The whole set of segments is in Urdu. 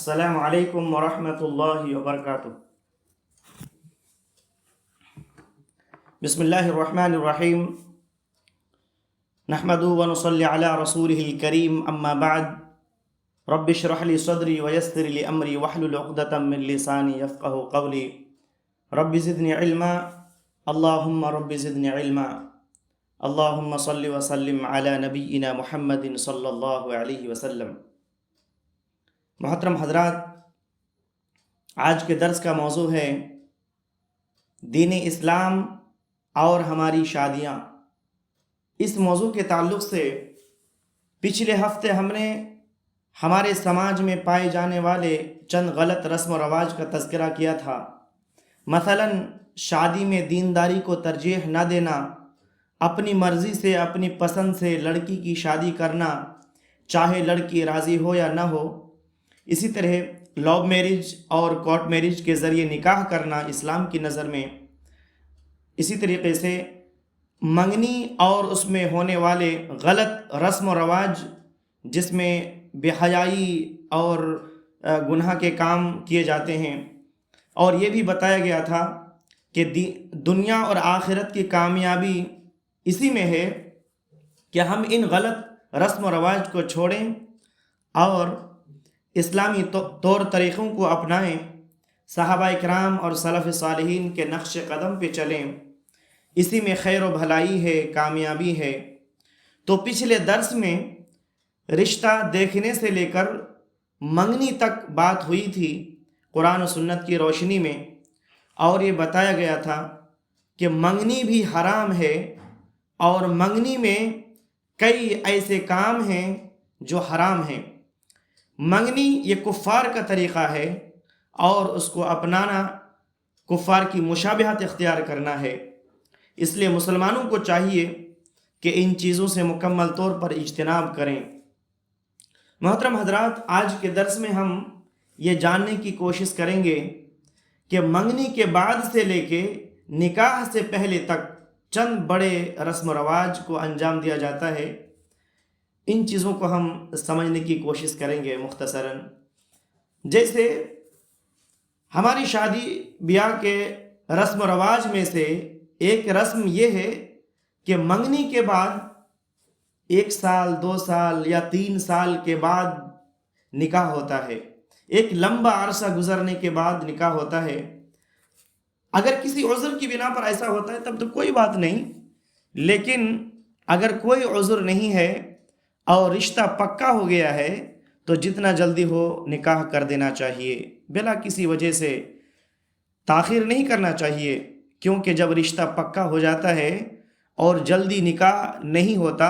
السلام علیکم ورحمۃ اللہ وبرکاتہ۔ بسم اللہ الرحمن الرحیم، نحمد ونصلی علی رسولہ الکریم، اما بعد، رب اشرح لی صدری ویسر لی امری واحلل عقدۃ من لسانی یفقہوا قولی، رب زدنی علما، اللہم رب زدنی علما، اللہم صلی وسلم علی نبینا محمد صلی اللہ علیہ وسلم۔ محترم حضرات، آج کے درس کا موضوع ہے دین اسلام اور ہماری شادیاں۔ اس موضوع کے تعلق سے پچھلے ہفتے ہم نے ہمارے سماج میں پائے جانے والے چند غلط رسم و رواج کا تذکرہ کیا تھا۔ مثلا شادی میں دینداری کو ترجیح نہ دینا، اپنی مرضی سے اپنی پسند سے لڑکی کی شادی کرنا، چاہے لڑکی راضی ہو یا نہ ہو۔ اسی طرح لو میرج اور کورٹ میرج کے ذریعے نکاح کرنا اسلام کی نظر میں، اسی طریقے سے منگنی اور اس میں ہونے والے غلط رسم و رواج جس میں بے حیائی اور گناہ کے کام کیے جاتے ہیں، اور یہ بھی بتایا گیا تھا کہ دنیا اور آخرت کی کامیابی اسی میں ہے کہ ہم ان غلط رسم و رواج کو چھوڑیں اور اسلامی طور طریقوں کو اپنائیں، صحابہ کرام اور سلف صالحین کے نقش قدم پہ چلیں، اسی میں خیر و بھلائی ہے، کامیابی ہے۔ تو پچھلے درس میں رشتہ دیکھنے سے لے کر منگنی تک بات ہوئی تھی قرآن و سنت کی روشنی میں، اور یہ بتایا گیا تھا کہ منگنی بھی حرام ہے، اور منگنی میں کئی ایسے کام ہیں جو حرام ہیں۔ منگنی یہ کفار کا طریقہ ہے، اور اس کو اپنانا کفار کی مشابہت اختیار کرنا ہے۔ اس لیے مسلمانوں کو چاہیے کہ ان چیزوں سے مکمل طور پر اجتناب کریں۔ محترم حضرات، آج کے درس میں ہم یہ جاننے کی کوشش کریں گے کہ منگنی کے بعد سے لے کے نکاح سے پہلے تک چند بڑے رسم و رواج کو انجام دیا جاتا ہے۔ ان چیزوں کو ہم سمجھنے کی کوشش کریں گے مختصراً۔ جیسے ہماری شادی بیاہ کے رسم و رواج میں سے ایک رسم یہ ہے کہ منگنی کے بعد 1 سال 2 سال یا 3 سال کے بعد نکاح ہوتا ہے۔ ایک لمبا عرصہ گزرنے کے بعد نکاح ہوتا ہے۔ اگر کسی عذر کی بنا پر ایسا ہوتا ہے تب تو کوئی بات نہیں، لیکن اگر کوئی عذر نہیں ہے اور رشتہ پکا ہو گیا ہے تو جتنا جلدی ہو نکاح کر دینا چاہیے، بلا کسی وجہ سے تاخیر نہیں کرنا چاہیے، کیونکہ جب رشتہ پکا ہو جاتا ہے اور جلدی نکاح نہیں ہوتا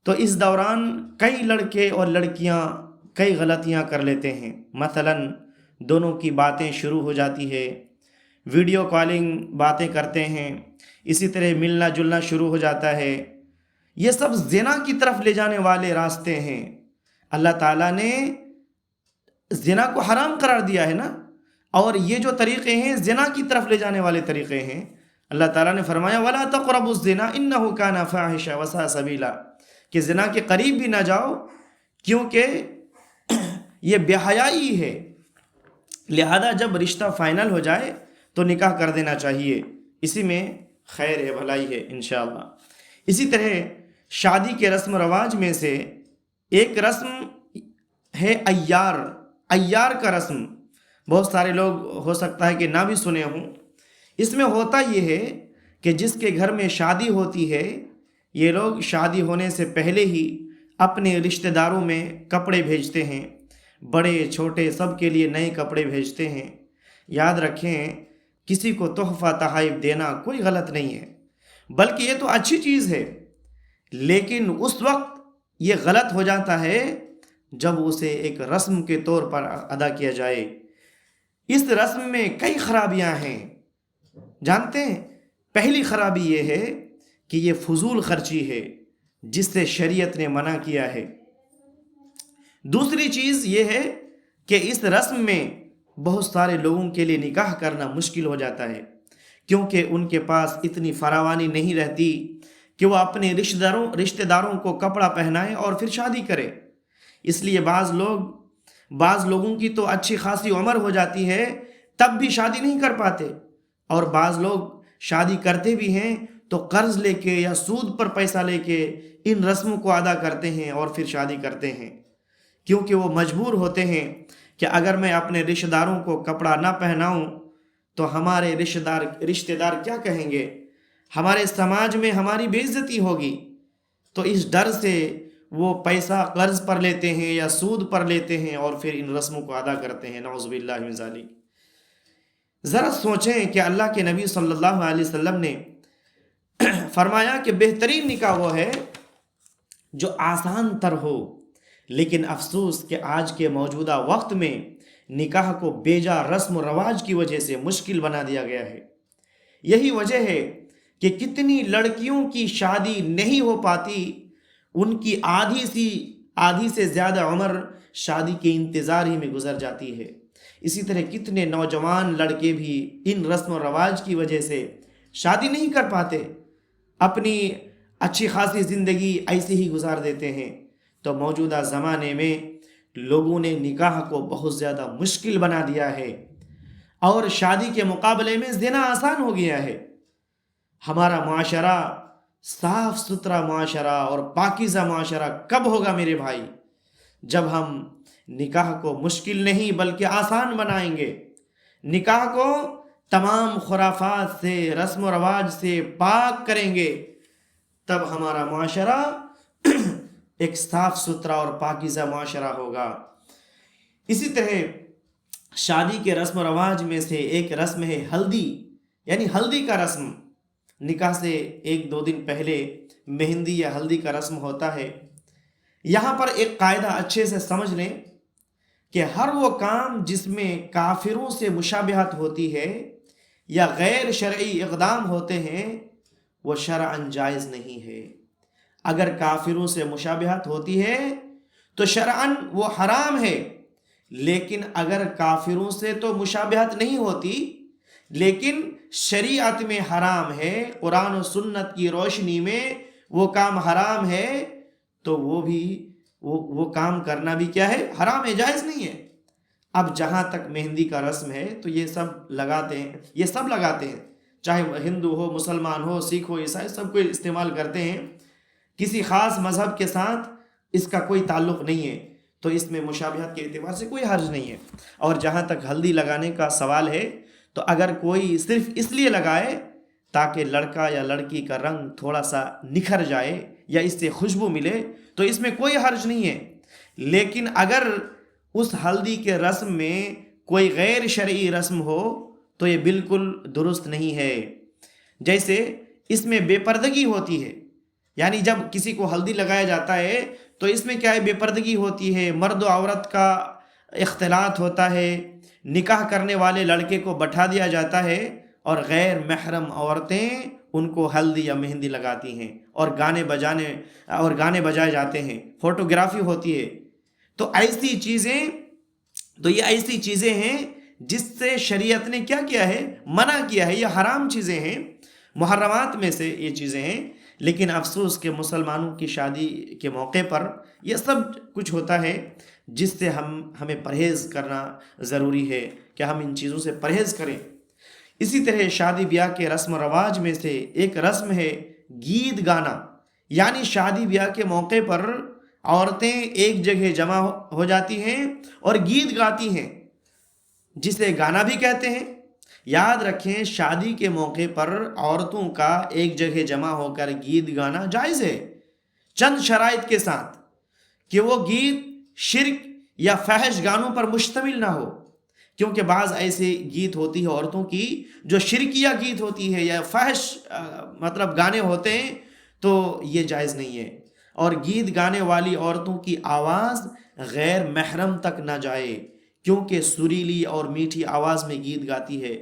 تو اس دوران کئی لڑکے اور لڑکیاں کئی غلطیاں کر لیتے ہیں۔ مثلا دونوں کی باتیں شروع ہو جاتی ہے، ویڈیو کالنگ باتیں کرتے ہیں، اسی طرح ملنا جلنا شروع ہو جاتا ہے۔ یہ سب زنا کی طرف لے جانے والے راستے ہیں۔ اللہ تعالیٰ نے زنا کو حرام قرار دیا ہے نا، اور یہ جو طریقے ہیں زنا کی طرف لے جانے والے طریقے ہیں۔ اللہ تعالیٰ نے فرمایا وَلَا تَقْرَبُوا الزِّنَا إِنَّهُ كَانَ فَاحِشًا وَسَاءَ سَبِيلًا، کہ زنا کے قریب بھی نہ جاؤ کیونکہ یہ بے حیائی ہے۔ لہذا جب رشتہ فائنل ہو جائے تو نکاح کر دینا چاہیے، اسی میں خیر ہے، بھلائی ہے انشاءاللہ۔ اسی طرح شادی کے رسم و رواج میں سے ایک رسم ہے ایار کا رسم۔ بہت سارے لوگ ہو سکتا ہے کہ نہ بھی سنے ہوں۔ اس میں ہوتا یہ ہے کہ جس کے گھر میں شادی ہوتی ہے، یہ لوگ شادی ہونے سے پہلے ہی اپنے رشتہ داروں میں کپڑے بھیجتے ہیں، بڑے چھوٹے سب کے لیے نئے کپڑے بھیجتے ہیں۔ یاد رکھیں، کسی کو تحفہ تحائف دینا کوئی غلط نہیں ہے، بلکہ یہ تو اچھی چیز ہے، لیکن اس وقت یہ غلط ہو جاتا ہے جب اسے ایک رسم کے طور پر ادا کیا جائے۔ اس رسم میں کئی خرابیاں ہیں، جانتے ہیں؟ پہلی خرابی یہ ہے کہ یہ فضول خرچی ہے جس سے شریعت نے منع کیا ہے۔ دوسری چیز یہ ہے کہ اس رسم میں بہت سارے لوگوں کے لیے نکاح کرنا مشکل ہو جاتا ہے، کیونکہ ان کے پاس اتنی فراوانی نہیں رہتی کہ وہ اپنے رشتہ داروں کو کپڑا پہنائے اور پھر شادی کرے۔ اس لیے بعض لوگ بعض لوگوں کی تو اچھی خاصی عمر ہو جاتی ہے تب بھی شادی نہیں کر پاتے، اور بعض لوگ شادی کرتے بھی ہیں تو قرض لے کے یا سود پر پیسہ لے کے ان رسموں کو ادا کرتے ہیں اور پھر شادی کرتے ہیں، کیونکہ وہ مجبور ہوتے ہیں کہ اگر میں اپنے رشتہ داروں کو کپڑا نہ پہناؤں تو ہمارے رشتہ دار کیا کہیں گے، ہمارے سماج میں ہماری بے عزتی ہوگی۔ تو اس ڈر سے وہ پیسہ قرض پر لیتے ہیں یا سود پر لیتے ہیں اور پھر ان رسموں کو ادا کرتے ہیں، نعوذ باللہ من ذالک۔ ذرا سوچیں کہ اللہ کے نبی صلی اللہ علیہ وسلم نے فرمایا کہ بہترین نکاح وہ ہے جو آسان تر ہو، لیکن افسوس کہ آج کے موجودہ وقت میں نکاح کو بیجا رسم و رواج کی وجہ سے مشکل بنا دیا گیا ہے۔ یہی وجہ ہے کہ کتنی لڑکیوں کی شادی نہیں ہو پاتی، ان کی آدھی سے زیادہ عمر شادی کے انتظار ہی میں گزر جاتی ہے۔ اسی طرح کتنے نوجوان لڑکے بھی ان رسم و رواج کی وجہ سے شادی نہیں کر پاتے، اپنی اچھی خاصی زندگی ایسے ہی گزار دیتے ہیں۔ تو موجودہ زمانے میں لوگوں نے نکاح کو بہت زیادہ مشکل بنا دیا ہے، اور شادی کے مقابلے میں زنا آسان ہو گیا ہے۔ ہمارا معاشرہ صاف ستھرا معاشرہ اور پاکیزہ معاشرہ کب ہوگا میرے بھائی؟ جب ہم نکاح کو مشکل نہیں بلکہ آسان بنائیں گے، نکاح کو تمام خرافات سے، رسم و رواج سے پاک کریں گے، تب ہمارا معاشرہ ایک صاف ستھرا اور پاکیزہ معاشرہ ہوگا۔ اسی طرح شادی کے رسم و رواج میں سے ایک رسم ہے ہلدی، یعنی ہلدی کا رسم۔ نکاح سے 1-2 دن پہلے مہندی یا ہلدی کا رسم ہوتا ہے۔ یہاں پر ایک قاعدہ اچھے سے سمجھ لیں کہ ہر وہ کام جس میں کافروں سے مشابہت ہوتی ہے یا غیر شرعی اقدام ہوتے ہیں وہ شرعاً جائز نہیں ہے۔ اگر کافروں سے مشابہت ہوتی ہے تو شرعاً وہ حرام ہے، لیکن اگر کافروں سے تو مشابہت نہیں ہوتی لیکن شریعت میں حرام ہے، قرآن و سنت کی روشنی میں وہ کام حرام ہے، تو وہ کام کرنا بھی کیا ہے؟ حرام ہے، جائز نہیں ہے۔ اب جہاں تک مہندی کا رسم ہے تو یہ سب لگاتے ہیں، چاہے ہندو ہو، مسلمان ہو، سکھ ہو، عیسائی، سب کو استعمال کرتے ہیں، کسی خاص مذہب کے ساتھ اس کا کوئی تعلق نہیں ہے، تو اس میں مشابہت کے اعتبار سے کوئی حرج نہیں ہے۔ اور جہاں تک ہلدی لگانے کا سوال ہے تو اگر کوئی صرف اس لیے لگائے تاکہ لڑکا یا لڑکی کا رنگ تھوڑا سا نکھر جائے یا اس سے خوشبو ملے تو اس میں کوئی حرج نہیں ہے، لیکن اگر اس ہلدی کے رسم میں کوئی غیر شرعی رسم ہو تو یہ بالکل درست نہیں ہے۔ جیسے اس میں بے پردگی ہوتی ہے، یعنی جب کسی کو ہلدی لگایا جاتا ہے تو اس میں کیا ہے؟ بے پردگی ہوتی ہے، مرد و عورت کا اختلاط ہوتا ہے، نکاح کرنے والے لڑکے کو بٹھا دیا جاتا ہے اور غیر محرم عورتیں ان کو ہلدی یا مہندی لگاتی ہیں اور گانے بجائے جاتے ہیں، فوٹوگرافی ہوتی ہے۔ تو یہ ایسی چیزیں ہیں جس سے شریعت نے کیا ہے؟ منع کیا ہے، یہ حرام چیزیں ہیں، محرمات میں سے یہ چیزیں ہیں۔ لیکن افسوس کہ مسلمانوں کی شادی کے موقع پر یہ سب کچھ ہوتا ہے جس سے ہمیں پرہیز کرنا ضروری ہے کہ ہم ان چیزوں سے پرہیز کریں۔ اسی طرح شادی بیاہ کے رسم و رواج میں سے ایک رسم ہے گیت گانا، یعنی شادی بیاہ کے موقع پر عورتیں ایک جگہ جمع ہو جاتی ہیں اور گیت گاتی ہیں، جسے گانا بھی کہتے ہیں۔ یاد رکھیں شادی کے موقع پر عورتوں کا ایک جگہ جمع ہو کر گیت گانا جائز ہے، چند شرائط کے ساتھ کہ وہ گیت شرک یا فحش گانوں پر مشتمل نہ ہو، کیونکہ بعض ایسے گیت ہوتی ہے عورتوں کی جو شرکیہ گیت ہوتی ہے یا فحش گانے ہوتے ہیں، تو یہ جائز نہیں ہے۔ اور گیت گانے والی عورتوں کی آواز غیر محرم تک نہ جائے، کیونکہ سریلی اور میٹھی آواز میں گیت گاتی ہے۔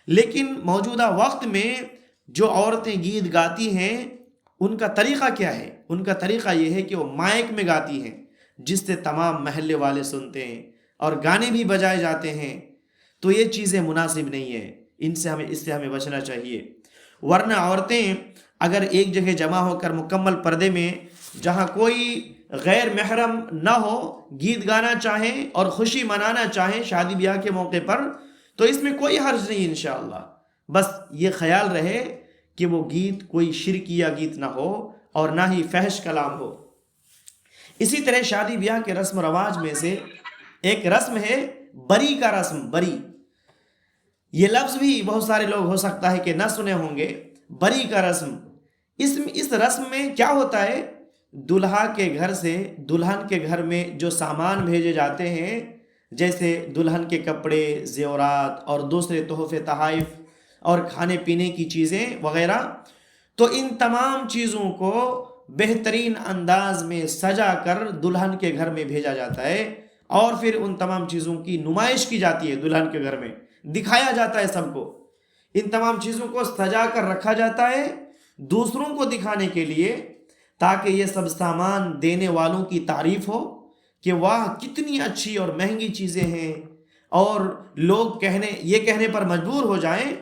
لیکن موجودہ وقت میں جو عورتیں گیت گاتی ہیں ان کا طریقہ کیا ہے؟ ان کا طریقہ یہ ہے کہ وہ مائک میں گاتی ہیں جس سے تمام محلے والے سنتے ہیں اور گانے بھی بجائے جاتے ہیں، تو یہ چیزیں مناسب نہیں ہیں، اس سے ہمیں بچنا چاہیے۔ ورنہ عورتیں اگر ایک جگہ جمع ہو کر مکمل پردے میں جہاں کوئی غیر محرم نہ ہو گیت گانا چاہیں اور خوشی منانا چاہیں شادی بیاہ کے موقع پر تو اس میں کوئی حرج نہیں انشاءاللہ. بس یہ خیال رہے کہ وہ گیت کوئی شرکیہ گیت نہ ہو اور نہ ہی فحش کلام ہو. اسی طرح شادی بیاہ کے رسم و رواج میں سے ایک رسم ہے بری کا رسم. بری، یہ لفظ بھی بہت سارے لوگ ہو سکتا ہے کہ نہ سنے ہوں گے. بری کا رسم، اس رسم میں کیا ہوتا ہے، دلہا کے گھر سے دلہن کے گھر میں جو سامان بھیجے جاتے ہیں جیسے دلہن کے کپڑے، زیورات اور دوسرے تحفے تحائف اور کھانے پینے کی چیزیں وغیرہ، تو ان تمام چیزوں کو بہترین انداز میں سجا کر دلہن کے گھر میں بھیجا جاتا ہے اور پھر ان تمام چیزوں کی نمائش کی جاتی ہے. دلہن کے گھر میں دکھایا جاتا ہے سب کو، ان تمام چیزوں کو سجا کر رکھا جاتا ہے دوسروں کو دکھانے کے لیے، تاکہ یہ سب سامان دینے والوں کی تعریف ہو کہ واہ کتنی اچھی اور مہنگی چیزیں ہیں، اور لوگ یہ کہنے پر مجبور ہو جائیں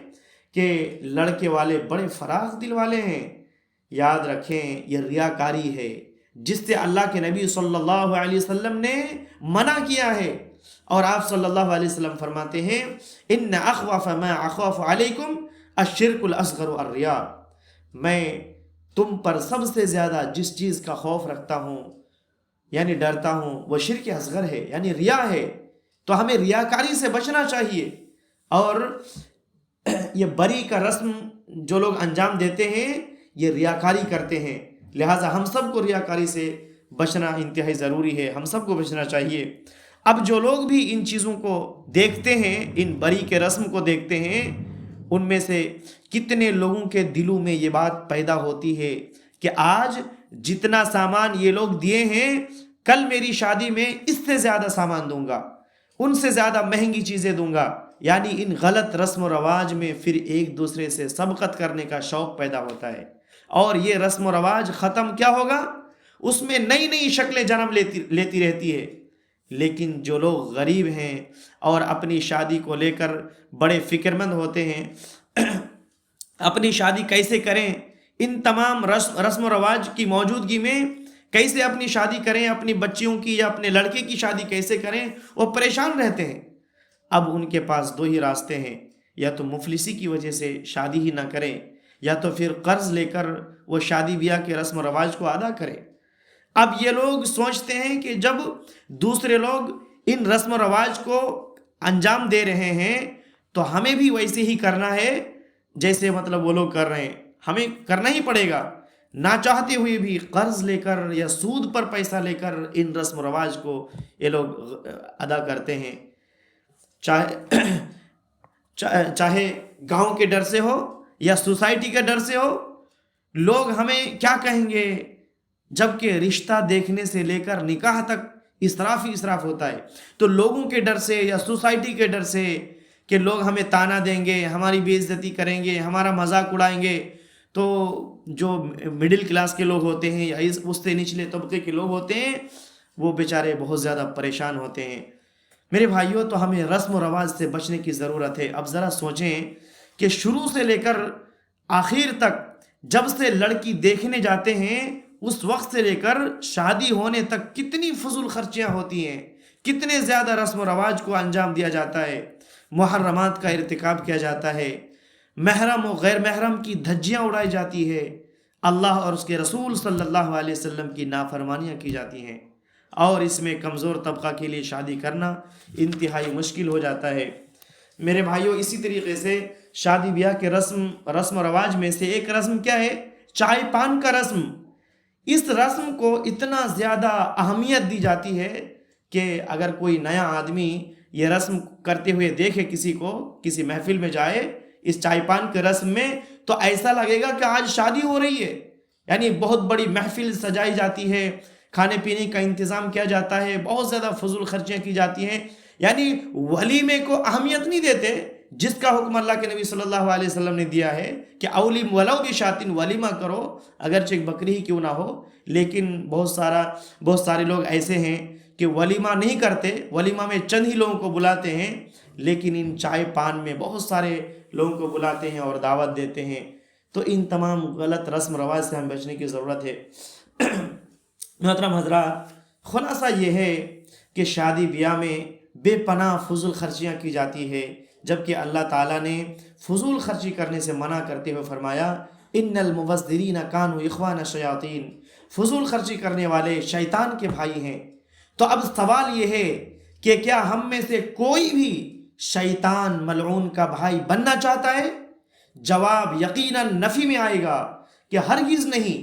کہ لڑکے والے بڑے فراخ دل والے ہیں. یاد رکھیں یہ ریاکاری ہے جس سے اللہ کے نبی صلی اللہ علیہ وسلم نے منع کیا ہے. اور آپ صلی اللہ علیہ وسلم فرماتے ہیں ان اخوف ما اخاف علیکم الشرک الاصغر الریا، میں تم پر سب سے زیادہ جس چیز کا خوف رکھتا ہوں یعنی ڈرتا ہوں وہ شرک اصغر ہے، یعنی ریا ہے. تو ہمیں ریاکاری سے بچنا چاہیے. اور یہ بری کا رسم جو لوگ انجام دیتے ہیں یہ ریاکاری کرتے ہیں، لہٰذا ہم سب کو ریاکاری سے بچنا انتہائی ضروری ہے، ہم سب کو بچنا چاہیے. اب جو لوگ بھی ان چیزوں کو دیکھتے ہیں، ان بری کے رسم کو دیکھتے ہیں، ان میں سے کتنے لوگوں کے دلوں میں یہ بات پیدا ہوتی ہے کہ آج جتنا سامان یہ لوگ دیے ہیں کل میری شادی میں اس سے زیادہ سامان دوں گا، ان سے زیادہ مہنگی چیزیں دوں گا. یعنی ان غلط رسم و رواج میں پھر ایک دوسرے سے سبقت کرنے کا شوق پیدا ہوتا ہے، اور یہ رسم و رواج ختم کیا ہوگا، اس میں نئی نئی شکلیں جنم لیتی رہتی ہے. لیکن جو لوگ غریب ہیں اور اپنی شادی کو لے کر بڑے فکر مند ہوتے ہیں اپنی شادی کیسے کریں، ان تمام رسم و رواج کی موجودگی میں کیسے اپنی شادی کریں، اپنی بچیوں کی یا اپنے لڑکے کی شادی کیسے کریں، وہ پریشان رہتے ہیں. اب ان کے پاس دو ہی راستے ہیں، یا تو مفلسی کی وجہ سے شادی ہی نہ کریں، یا تو پھر قرض لے کر وہ شادی بیاہ کے رسم و رواج کو ادا کریں. اب یہ لوگ سوچتے ہیں کہ جب دوسرے لوگ ان رسم و رواج کو انجام دے رہے ہیں تو ہمیں بھی ویسے ہی کرنا ہے جیسے مطلب وہ لوگ کر رہے ہیں، ہمیں کرنا ہی پڑے گا. نہ چاہتے ہوئے بھی قرض لے کر یا سود پر پیسہ لے کر ان رسم و رواج کو یہ لوگ ادا کرتے ہیں، چاہے گاؤں کے ڈر سے ہو یا سوسائٹی کے ڈر سے ہو. لوگ ہمیں کیا کہیں گے، جبکہ رشتہ دیکھنے سے لے کر نکاح تک اسراف ہی اسراف ہوتا ہے. تو لوگوں کے ڈر سے یا سوسائٹی کے ڈر سے کہ لوگ ہمیں تانا دیں گے، ہماری بے عزتی کریں گے، ہمارا مذاق اڑائیں گے، تو جو مڈل کلاس کے لوگ ہوتے ہیں یا اس سے نچلے طبقے کے لوگ ہوتے ہیں وہ بیچارے بہت زیادہ پریشان ہوتے ہیں. میرے بھائیوں، تو ہمیں رسم و رواج سے بچنے کی ضرورت ہے. اب ذرا سوچیں کہ شروع سے لے کر آخر تک، جب سے لڑکی دیکھنے جاتے ہیں اس وقت سے لے کر شادی ہونے تک کتنی فضول خرچیاں ہوتی ہیں، کتنے زیادہ رسم و رواج کو انجام دیا جاتا ہے، محرمات کا ارتکاب کیا جاتا ہے، محرم و غیر محرم کی دھجیاں اڑائی جاتی ہے، اللہ اور اس کے رسول صلی اللہ علیہ وسلم کی نافرمانیاں کی جاتی ہیں، اور اس میں کمزور طبقہ کے لیے شادی کرنا انتہائی مشکل ہو جاتا ہے. میرے بھائیوں، اسی طریقے سے شادی بیاہ کے رسم و رواج میں سے ایک رسم کیا ہے، چائے پان کا رسم. اس رسم کو اتنا زیادہ اہمیت دی جاتی ہے کہ اگر کوئی نیا آدمی یہ رسم کرتے ہوئے دیکھے کسی کو، کسی محفل میں جائے اس چائے پان کے رسم میں، تو ایسا لگے گا کہ آج شادی ہو رہی ہے. یعنی بہت بڑی محفل سجائی جاتی ہے، کھانے پینے کا انتظام کیا جاتا ہے، بہت زیادہ فضول خرچیاں کی جاتی ہیں. یعنی ولیمے کو اہمیت نہیں دیتے جس کا حکم اللہ کے نبی صلی اللہ علیہ وسلم نے دیا ہے کہ اولیم ولو بشاتن، ولیمہ کرو اگرچہ ایک بکری ہی کیوں نہ ہو. لیکن بہت سارے لوگ ایسے ہیں کہ ولیمہ نہیں کرتے، ولیمہ میں چند ہی لوگوں کو بلاتے ہیں، لیکن ان چائے پان میں بہت سارے لوگوں کو بلاتے ہیں اور دعوت دیتے ہیں. تو ان تمام غلط رسم رواج سے ہم بچنے کی ضرورت ہے۔ محترم حضرات، خلاصہ یہ ہے کہ شادی بیاہ میں بے پناہ فضول خرچیاں کی جاتی ہے، جبکہ اللہ تعالیٰ نے فضول خرچی کرنے سے منع کرتے ہوئے فرمایا ان المبذرین کانوا اخوان الشیاطین، فضول خرچی کرنے والے شیطان کے بھائی ہیں۔ تو اب سوال یہ ہے کہ کیا ہم میں سے کوئی بھی شیطان ملعون کا بھائی بننا چاہتا ہے؟ جواب یقیناً نفی میں آئے گا کہ ہرگز نہیں،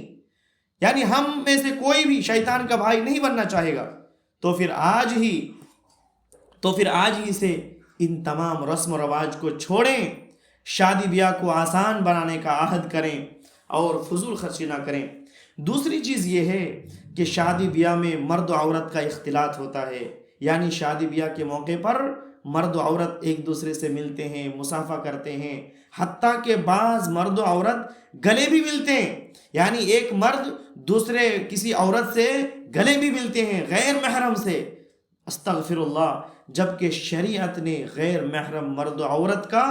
یعنی ہم میں سے کوئی بھی شیطان کا بھائی نہیں بننا چاہے گا۔ تو پھر آج ہی سے ان تمام رسم و رواج کو چھوڑیں، شادی بیاہ کو آسان بنانے کا عہد کریں اور فضول خرچی نہ کریں۔ دوسری چیز یہ ہے کہ شادی بیاہ میں مرد و عورت کا اختلاط ہوتا ہے، یعنی شادی بیاہ کے موقع پر مرد و عورت ایک دوسرے سے ملتے ہیں، مصافحہ کرتے ہیں، حتیٰ کہ بعض مرد و عورت گلے بھی ملتے ہیں، یعنی ایک مرد دوسرے کسی عورت سے گلے بھی ملتے ہیں غیر محرم سے، استغفر اللہ، جبکہ شریعت نے غیر محرم مرد و عورت کا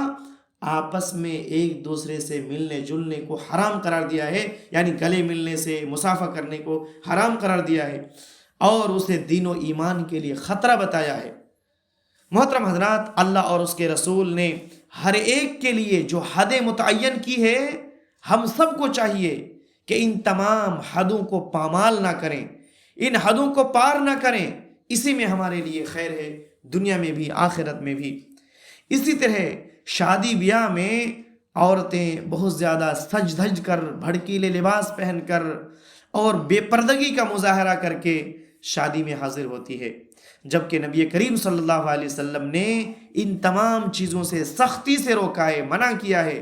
آپس میں ایک دوسرے سے ملنے جلنے کو حرام قرار دیا ہے، یعنی گلے ملنے سے مصافحہ کرنے کو حرام قرار دیا ہے اور اسے دین و ایمان کے لیے خطرہ بتایا ہے۔ محترم حضرات، اللہ اور اس کے رسول نے ہر ایک کے لیے جو حد متعین کی ہے، ہم سب کو چاہیے کہ ان تمام حدوں کو پامال نہ کریں، ان حدوں کو پار نہ کریں، اسی میں ہمارے لیے خیر ہے، دنیا میں بھی آخرت میں بھی۔ اسی طرح شادی بیاہ میں عورتیں بہت زیادہ سج دھج کر، بھڑکیلے لباس پہن کر اور بے پردگی کا مظاہرہ کر کے شادی میں حاضر ہوتی ہے، جبکہ نبی کریم صلی اللہ علیہ وسلم نے ان تمام چیزوں سے سختی سے روکا ہے، منع کیا ہے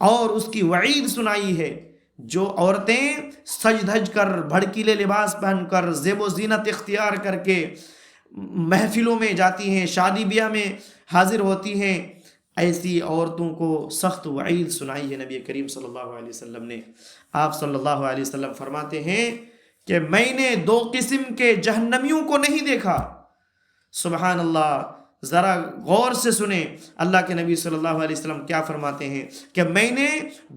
اور اس کی وعید سنائی ہے۔ جو عورتیں سج دھج کر، بھڑکیلے لباس پہن کر، زیب و زینت اختیار کر کے محفلوں میں جاتی ہیں، شادی بیاہ میں حاضر ہوتی ہیں، ایسی عورتوں کو سخت وعید سنائی ہے نبی کریم صلی اللہ علیہ وسلم نے۔ آپ صلی اللہ علیہ وسلم فرماتے ہیں کہ میں نے 2 قسم کے جہنمیوں کو نہیں دیکھا۔ سبحان اللہ، ذرا غور سے سنیں اللہ کے نبی صلی اللہ علیہ وسلم کیا فرماتے ہیں کہ میں نے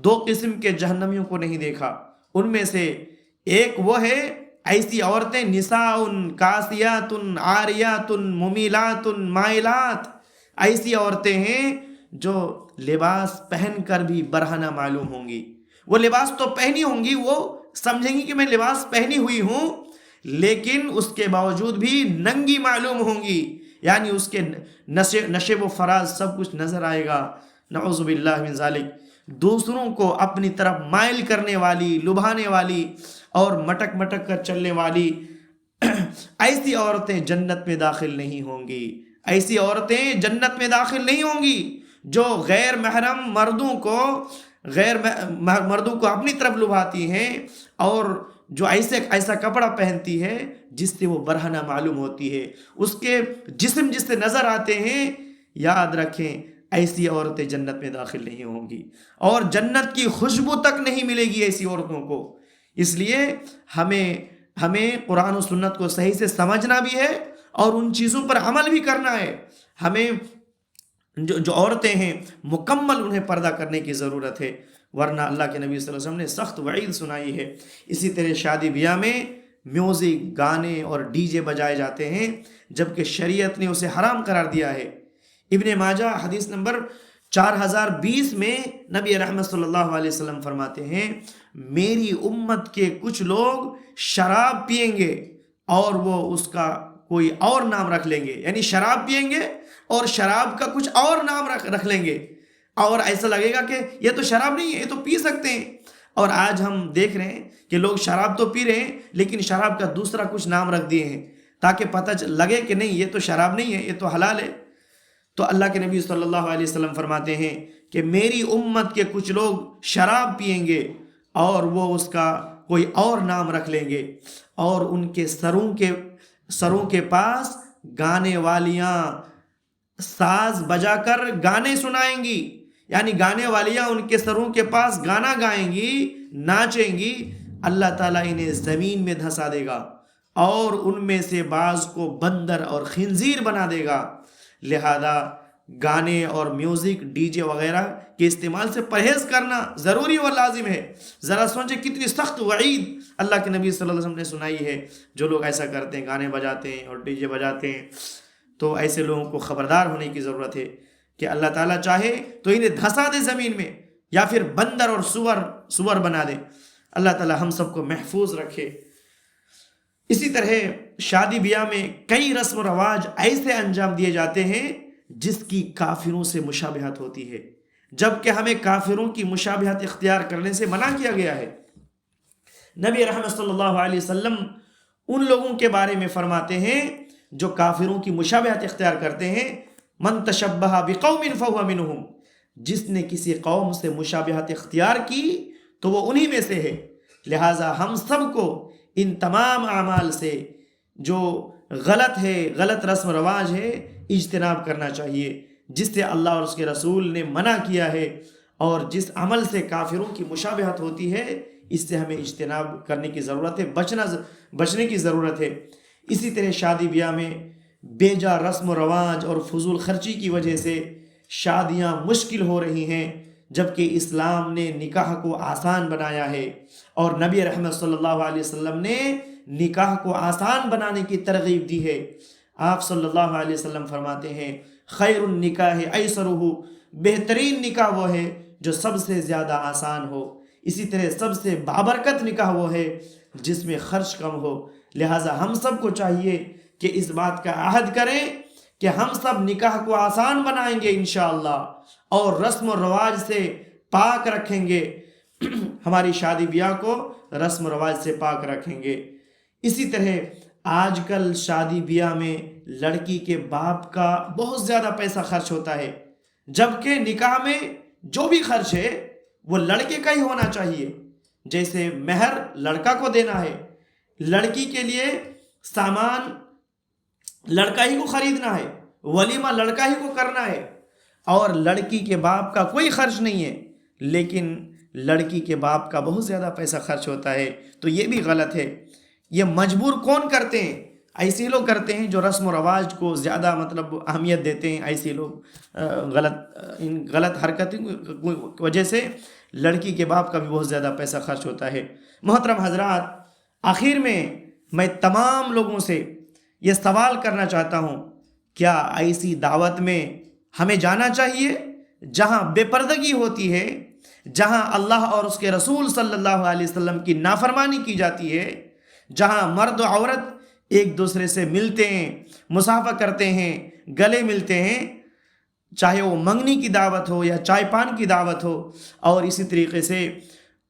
2 قسم کے جہنمیوں کو نہیں دیکھا۔ ان میں سے ایک وہ ہے ایسی عورتیں نساء کاسیات عاریات ممیلات مائلات، ایسی عورتیں ہیں جو لباس پہن کر بھی برہنہ معلوم ہوں گی۔ وہ لباس تو پہنی ہوں گی، وہ سمجھیں گی کہ میں لباس پہنی ہوئی ہوں، لیکن اس کے باوجود بھی ننگی معلوم ہوں گی، یعنی اس کے نشیب و فراز سب کچھ نظر آئے گا، نعوذ باللہ من ذالک۔ دوسروں کو اپنی طرف مائل کرنے والی، لبھانے والی اور مٹک مٹک کر چلنے والی ایسی عورتیں جنت میں داخل نہیں ہوں گی۔ ایسی عورتیں جنت میں داخل نہیں ہوں گی جو غیر محرم مردوں کو اپنی طرف لبھاتی ہیں اور جو ایسا کپڑا پہنتی ہے جس سے وہ برہنہ معلوم ہوتی ہے، اس کے جسم جس سے نظر آتے ہیں، یاد رکھیں ایسی عورتیں جنت میں داخل نہیں ہوں گی اور جنت کی خوشبو تک نہیں ملے گی ایسی عورتوں کو۔ اس لیے ہمیں قرآن و سنت کو صحیح سے سمجھنا بھی ہے اور ان چیزوں پر عمل بھی کرنا ہے۔ ہمیں جو عورتیں ہیں مکمل انہیں پردہ کرنے کی ضرورت ہے، ورنہ اللہ کے نبی صلی اللہ علیہ وسلم نے سخت وعید سنائی ہے۔ اسی طرح شادی بیاہ میں میوزک، گانے اور ڈی جے بجائے جاتے ہیں، جبکہ شریعت نے اسے حرام قرار دیا ہے۔ ابن ماجہ حدیث نمبر 4020 میں نبی رحمت صلی اللہ علیہ وسلم فرماتے ہیں میری امت کے کچھ لوگ شراب پئیں گے اور وہ اس کا کوئی اور نام رکھ لیں گے، یعنی شراب پئیں گے اور شراب کا کچھ اور نام رکھ لیں گے، اور ایسا لگے گا کہ یہ تو شراب نہیں ہے، یہ تو پی سکتے ہیں۔ اور آج ہم دیکھ رہے ہیں کہ لوگ شراب تو پی رہے ہیں لیکن شراب کا دوسرا کچھ نام رکھ دیے ہیں تاکہ پتہ لگے کہ نہیں یہ تو شراب نہیں ہے، یہ تو حلال ہے۔ تو اللہ کے نبی صلی اللہ علیہ وسلم فرماتے ہیں کہ میری امت کے کچھ لوگ شراب پئیں گے اور وہ اس کا کوئی اور نام رکھ لیں گے، اور ان کے سروں کے پاس گانے والیاں ساز بجا کر گانے سنائیں گی، یعنی گانے والیاں ان کے سروں کے پاس گانا گائیں گی، ناچیں گی۔ اللہ تعالیٰ انہیں زمین میں دھسا دے گا اور ان میں سے بعض کو بندر اور خنزیر بنا دے گا۔ لہذا گانے اور میوزک ڈی جے وغیرہ کے استعمال سے پرہیز کرنا ضروری اور لازم ہے۔ ذرا سوچیں کتنی سخت وعید اللہ کے نبی صلی اللہ علیہ وسلم نے سنائی ہے جو لوگ ایسا کرتے ہیں، گانے بجاتے ہیں اور ڈی جے بجاتے ہیں۔ تو ایسے لوگوں کو خبردار ہونے کی ضرورت ہے کہ اللہ تعالیٰ چاہے تو انہیں دھسا دے زمین میں، یا پھر بندر اور سور بنا دے۔ اللہ تعالیٰ ہم سب کو محفوظ رکھے۔ اسی طرح شادی بیاہ میں کئی رسم و رواج ایسے انجام دیے جاتے ہیں جس کی کافروں سے مشابہت ہوتی ہے، جبکہ ہمیں کافروں کی مشابہت اختیار کرنے سے منع کیا گیا ہے۔ نبی رحمت صلی اللہ علیہ وسلم ان لوگوں کے بارے میں فرماتے ہیں جو کافروں کی مشابہت اختیار کرتے ہیں، من تشبہ بقوم فہو منہم، جس نے کسی قوم سے مشابہت اختیار کی تو وہ انہی میں سے ہے۔ لہٰذا ہم سب کو ان تمام اعمال سے جو غلط ہے، غلط رسم و رواج ہے، اجتناب کرنا چاہیے، جس سے اللہ اور اس کے رسول نے منع کیا ہے، اور جس عمل سے کافروں کی مشابہت ہوتی ہے اس سے ہمیں اجتناب کرنے کی ضرورت ہے، بچنے کی ضرورت ہے۔ اسی طرح شادی بیاہ میں بے جا رسم و رواج اور فضول خرچی کی وجہ سے شادیاں مشکل ہو رہی ہیں، جبکہ اسلام نے نکاح کو آسان بنایا ہے، اور نبی رحمت صلی اللہ علیہ وسلم نے نکاح کو آسان بنانے کی ترغیب دی ہے۔ آپ صلی اللہ علیہ وسلم فرماتے ہیں خیر النکاح ایسرہ، بہترین نکاح وہ ہے جو سب سے زیادہ آسان ہو۔ اسی طرح سب سے بابرکت نکاح وہ ہے جس میں خرچ کم ہو۔ لہٰذا ہم سب کو چاہیے کہ اس بات کا عہد کریں کہ ہم سب نکاح کو آسان بنائیں گے انشاءاللہ، اور رسم و رواج سے پاک رکھیں گے، ہماری شادی بیاہ کو رسم و رواج سے پاک رکھیں گے۔ اسی طرح آج کل شادی بیاہ میں لڑکی کے باپ کا بہت زیادہ پیسہ خرچ ہوتا ہے، جبکہ نکاح میں جو بھی خرچ ہے وہ لڑکے کا ہی ہونا چاہیے۔ جیسے مہر لڑکا کو دینا ہے، لڑکی کے لیے سامان لڑکا ہی کو خریدنا ہے، ولیمہ لڑکا ہی کو کرنا ہے، اور لڑکی کے باپ کا کوئی خرچ نہیں ہے، لیکن لڑکی کے باپ کا بہت زیادہ پیسہ خرچ ہوتا ہے، تو یہ بھی غلط ہے۔ یہ مجبور کون کرتے ہیں؟ ایسے لوگ کرتے ہیں جو رسم و رواج کو زیادہ اہمیت دیتے ہیں۔ ایسے لوگ غلط حرکتوں کی وجہ سے لڑکی کے باپ کا بھی بہت زیادہ پیسہ خرچ ہوتا ہے۔ محترم حضرات، آخر میں تمام لوگوں سے یہ سوال کرنا چاہتا ہوں، کیا ایسی دعوت میں ہمیں جانا چاہیے جہاں بے پردگی ہوتی ہے، جہاں اللہ اور اس کے رسول صلی اللہ علیہ وسلم کی نافرمانی کی جاتی ہے، جہاں مرد و عورت ایک دوسرے سے ملتے ہیں، مصافحہ کرتے ہیں، گلے ملتے ہیں، چاہے وہ منگنی کی دعوت ہو یا چائے پان کی دعوت ہو، اور اسی طریقے سے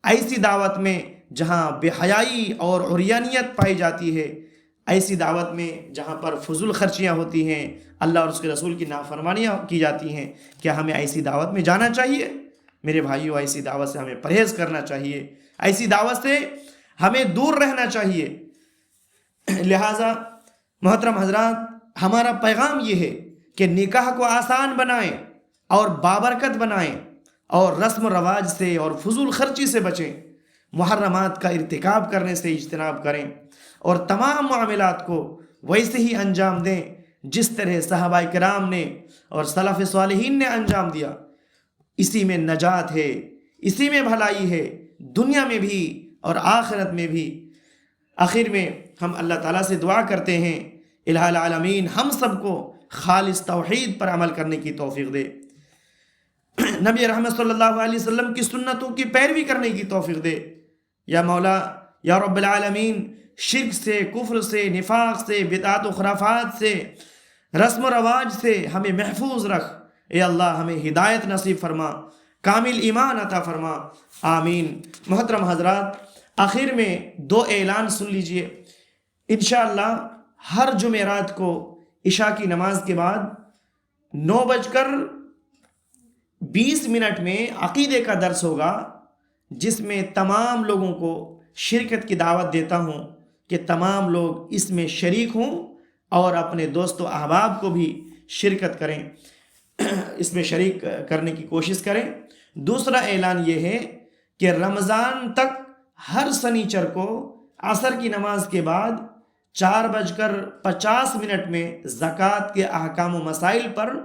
ایسی دعوت میں جہاں بے حیائی اور عریانیت پائی جاتی ہے، ایسی دعوت میں جہاں پر فضول خرچیاں ہوتی ہیں، اللہ اور اس کے رسول کی نافرمانیاں کی جاتی ہیں، کیا ہمیں ایسی دعوت میں جانا چاہیے؟ میرے بھائیوں، ایسی دعوت سے ہمیں پرہیز کرنا چاہیے، ایسی دعوت سے ہمیں دور رہنا چاہیے۔ لہٰذا محترم حضرات، ہمارا پیغام یہ ہے کہ نکاح کو آسان بنائیں اور بابرکت بنائیں، اور رسم و رواج سے اور فضول خرچی سے بچیں، محرمات کا ارتکاب کرنے سے اجتناب کریں، اور تمام معاملات کو ویسے ہی انجام دیں جس طرح صحابہ کرام نے اور سلف صالحین نے انجام دیا۔ اسی میں نجات ہے، اسی میں بھلائی ہے، دنیا میں بھی اور آخرت میں بھی۔ آخر میں ہم اللہ تعالیٰ سے دعا کرتے ہیں الہ العالمین ہم سب کو خالص توحید پر عمل کرنے کی توفیق دے، نبی رحمت صلی اللہ علیہ وسلم کی سنتوں کی پیروی کرنے کی توفیق دے۔ یا مولا، یا رب العالمین، شرک سے، کفر سے، نفاق سے، بدعات و خرافات سے، رسم و رواج سے ہمیں محفوظ رکھ۔ اے اللہ، ہمیں ہدایت نصیب فرما، کامل ایمان عطا فرما، آمین۔ محترم حضرات، آخر میں 2 اعلان سن لیجئے۔ انشاءاللہ ہر جمعرات کو عشاء کی نماز کے بعد 9:20 میں عقیدے کا درس ہوگا، جس میں تمام لوگوں کو شرکت کی دعوت دیتا ہوں کہ تمام لوگ اس میں شریک ہوں اور اپنے دوست و احباب کو بھی شرکت کریں، اس میں شریک کرنے کی کوشش کریں۔ دوسرا اعلان یہ ہے کہ رمضان تک ہر سنیچر کو عصر کی نماز کے بعد 4:50 میں زکوٰۃ کے احکام و مسائل پر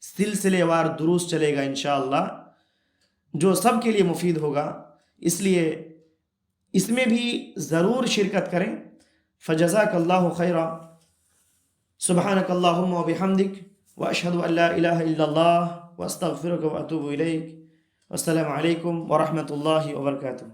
سلسلے وار دروس چلے گا انشاءاللہ، جو سب کے لیے مفید ہوگا، اس لیے اس میں بھی ضرور شرکت کریں۔ فجزاک اللہ خیرا، سبحانک اللہم و بحمدک، واشہد ان لا الہ الا اللہ، واستغفرک واتوب الیک۔ السلام علیکم ورحمۃ اللہ وبرکاتہ۔